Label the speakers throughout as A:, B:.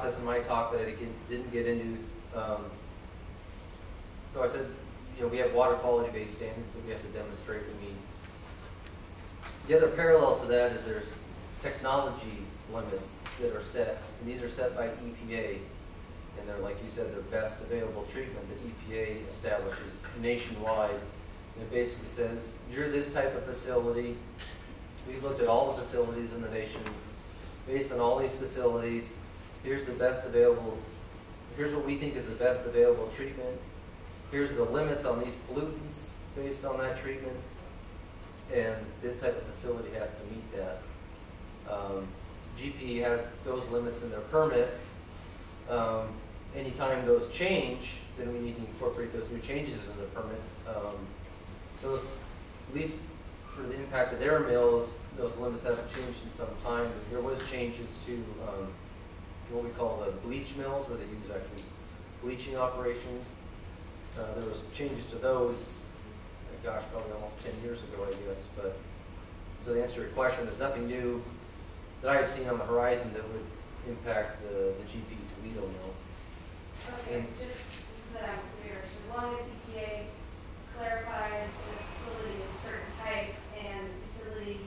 A: process in my talk that I didn't get into. So I said, you know, we have water quality based standards that we have to demonstrate we meet. The other parallel to that is there's technology limits that are set, and these are set by EPA, and they're, like you said, they're best available treatment that EPA establishes nationwide. And it basically says, you're this type of facility. We've looked at all the facilities in the nation. Based on all these facilities, here's the best available, here's what we think is the best available treatment. Here's the limits on these pollutants based on that treatment. And this type of facility has to meet that. GP has those limits in their permit. Anytime those change, then we need to incorporate those new changes in the permit. Those, at least for the impact of their mills, those limits haven't changed in some time. There was changes to what we call the bleach mills, where they use actually bleaching operations. There was changes to those, gosh, probably almost 10 years ago, I guess. But so to answer your question, there's nothing new that I have seen on the horizon that would impact the GP Toledo mill.
B: Okay, so just so that I'm clear, so as long as EPA clarifies that the facility is a certain type and the facility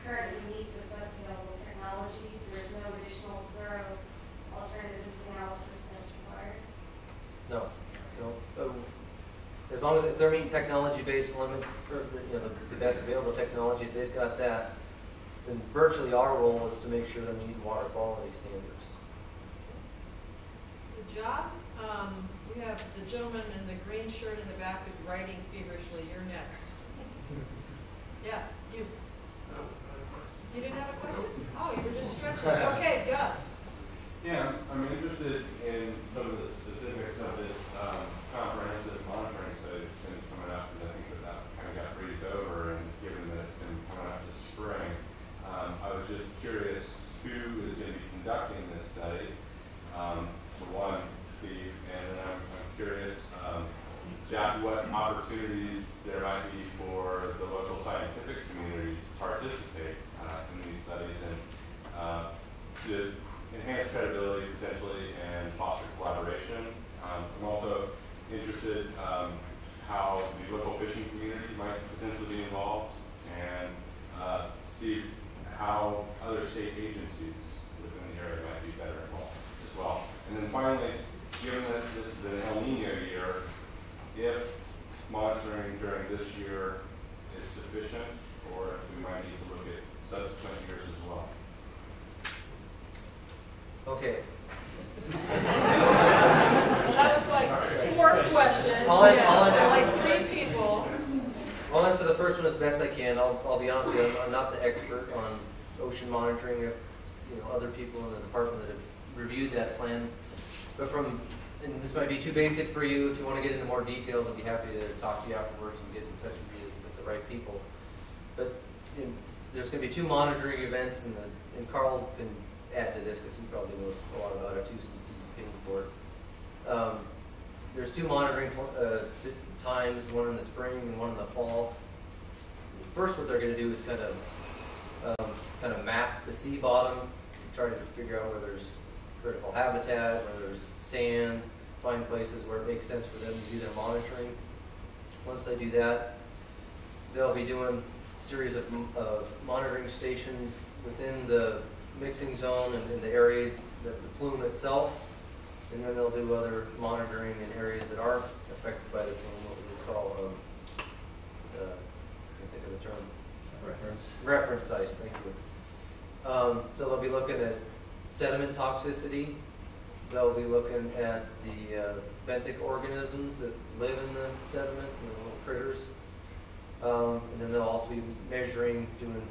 B: currently meets its best available technologies, there's no additional thorough alternatives analysis that's required?
A: No. As long as if they're meeting technology-based limits, or the best available technology, if they've got that, then virtually our role is to make sure they're meeting water quality standards.
C: The job, we have the gentleman in the green shirt in the back who's writing feverishly. You're next. Yeah, you. You didn't have a question? Oh, you were just stretching. Okay, Gus.
D: Yeah, I'm interested in some of the specifics of this comprehensive monitoring study that's been coming up, because I think that kind of got breezed over, and given that it's been coming up this spring, I was just curious who is going to be conducting this study. For one, Steve, and then I'm curious, Jack, what opportunities there might be for the local scientific community to participate in these studies and to enhance credibility potentially and foster collaboration. I'm also interested how the local fishing community might potentially be involved, and Steve, how other state agencies within the area might be better involved as well. And then finally, given that this is an El Nino year, if monitoring during this year is sufficient, or if we might need to look at subsequent years as well.
A: Okay.
C: That was like 4 questions.
A: I'll answer,
C: like 3 people.
A: I'll answer the first one as best I can. I'll be honest with you, I'm not the expert on ocean monitoring. If other people in the department that have reviewed that plan, but and this might be too basic for you. If you want to get into more details, I'd be happy to talk to you afterwards and get in touch with you with the right people. But there's going to be 2 monitoring events, and Carl can add to this because he probably knows a lot about it too, since he's paying for it. There's 2 monitoring times, one in the spring and one in the fall. First, what they're going to do is kind of map the sea bottom, try to figure out where there's critical habitat, where there's sand, find places where it makes sense for them to do their monitoring. Once they do that, they'll be doing a series of monitoring stations within the mixing zone and in the area, the plume itself, and then they'll do other monitoring in areas that are affected by the plume, what we would call, I can't think of the term. Reference sites, thank you. So they'll be looking at sediment toxicity. They'll be looking at the benthic organisms that live in the sediment, the little critters. And then they'll also be measuring, doing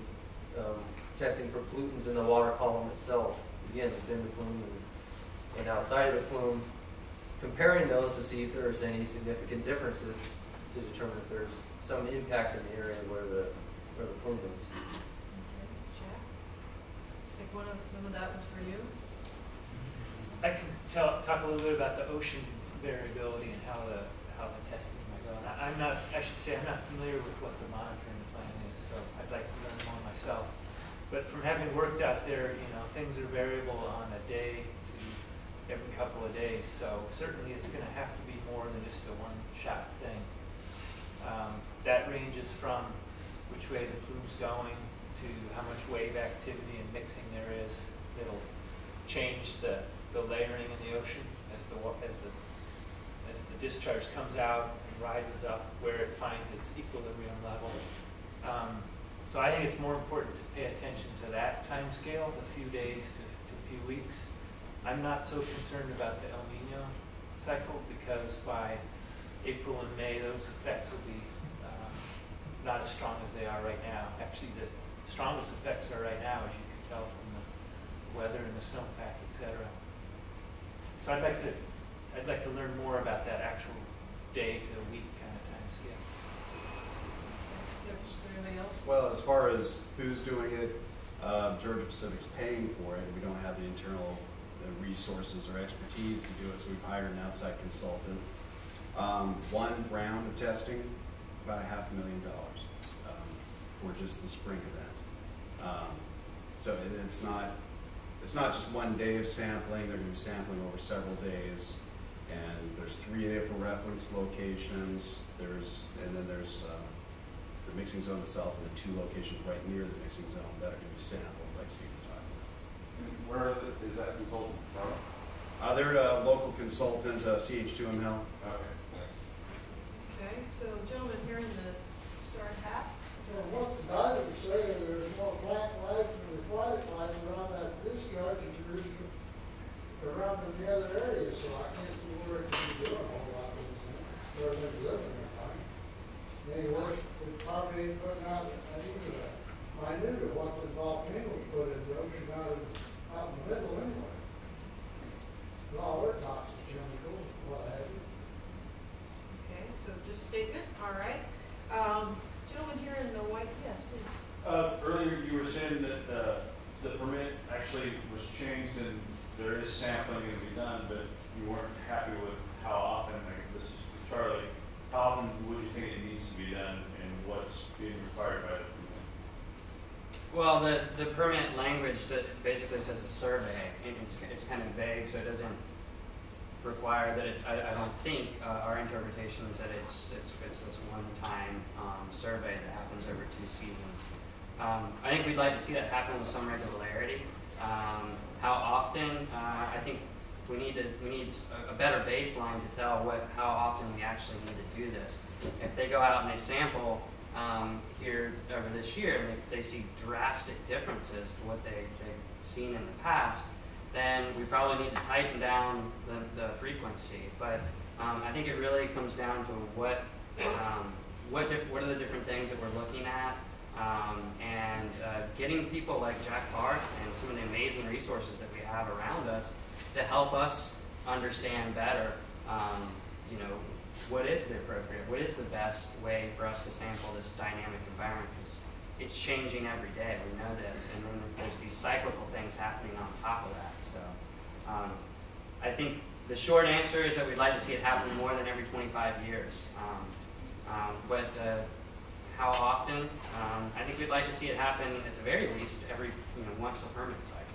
A: testing for pollutants in the water column itself, again, within the plume and outside of the plume, comparing those to see if there's any significant differences to determine if there's some impact in the area where the plume is.
C: Okay, Jack? I think some of that was for you.
E: I can talk a little bit about the ocean variability and how the testing might go. And I'm not familiar with what the monitoring plan is, so I'd like to learn more myself. But from having worked out there, things are variable on a day to every couple of days. So certainly it's going to have to be more than just a one-shot thing. That ranges from which way the plume's going to how much wave activity and mixing there is. It'll change the layering in the ocean as the discharge comes out and rises up where it finds its equilibrium level. So I think it's more important to pay attention to that time scale, the few days to a few weeks. I'm not so concerned about the El Nino cycle because by April and May those effects will be not as strong as they are right now. Actually, the strongest effects are right now, as you can tell from the weather and the snowpack, etc. So I'd like to learn more about that actual day to week kind of time scale.
C: Is there anybody else?
F: Well, as far as who's doing it, Georgia Pacific's paying for it. We don't have the internal resources or expertise to do it, so we've hired an outside consultant. One round of testing, about $500,000 for just the spring event. So it's not just one day of sampling. They're going to be sampling over several days, and there's 3 different reference locations. And then there's the mixing zone itself, and the 2 locations right near the mixing zone that are going to be sampled, like Steve was talking about.
D: Where is that consultant from?
F: They're a local consultant, CH2ML.
D: Okay, thanks.
C: Okay, so gentlemen here in the start hat.
G: Well, what the divers say, there's more plant life and aquatic life around that discharge than there is around in the other areas, so I can't see where it could be doing a whole lot with it. Where they're living there, fine. They work, we probably ain't putting out even a minute of what the volcanoes put in the ocean out in the middle anyway. All their toxic chemicals, what have you.
C: Okay, so just a statement, all right. Gentleman here in the white, yes, please.
H: Earlier you were saying that the permit actually was changed and there is sampling going to be done, but you weren't happy with how often, like this is Charlie, how often would you think it needs to be done and what's being required by the permit?
I: Well, the permit language that basically says a survey, and it's kind of vague, so it doesn't require that it's, I don't think, our interpretation is that it's this one-time survey that happens over 2 seasons. I think we'd like to see that happen with some regularity. How often? I think we need a better baseline to tell how often we actually need to do this. If they go out and they sample here over this year, and they see drastic differences to what they've seen in the past, then we probably need to tighten down the frequency. But I think it really comes down to what are the different things that we're looking at, and getting people like Jack Clark and some of the amazing resources that we have around us to help us understand better, what is the appropriate, what is the best way for us to sample this dynamic environment, because it's changing every day, we know this, and then there's these cyclical things happening on top of that. So I think the short answer is that we'd like to see it happen more than every 25 years. But how often? I think we'd like to see it happen at the very least every once a permit cycle.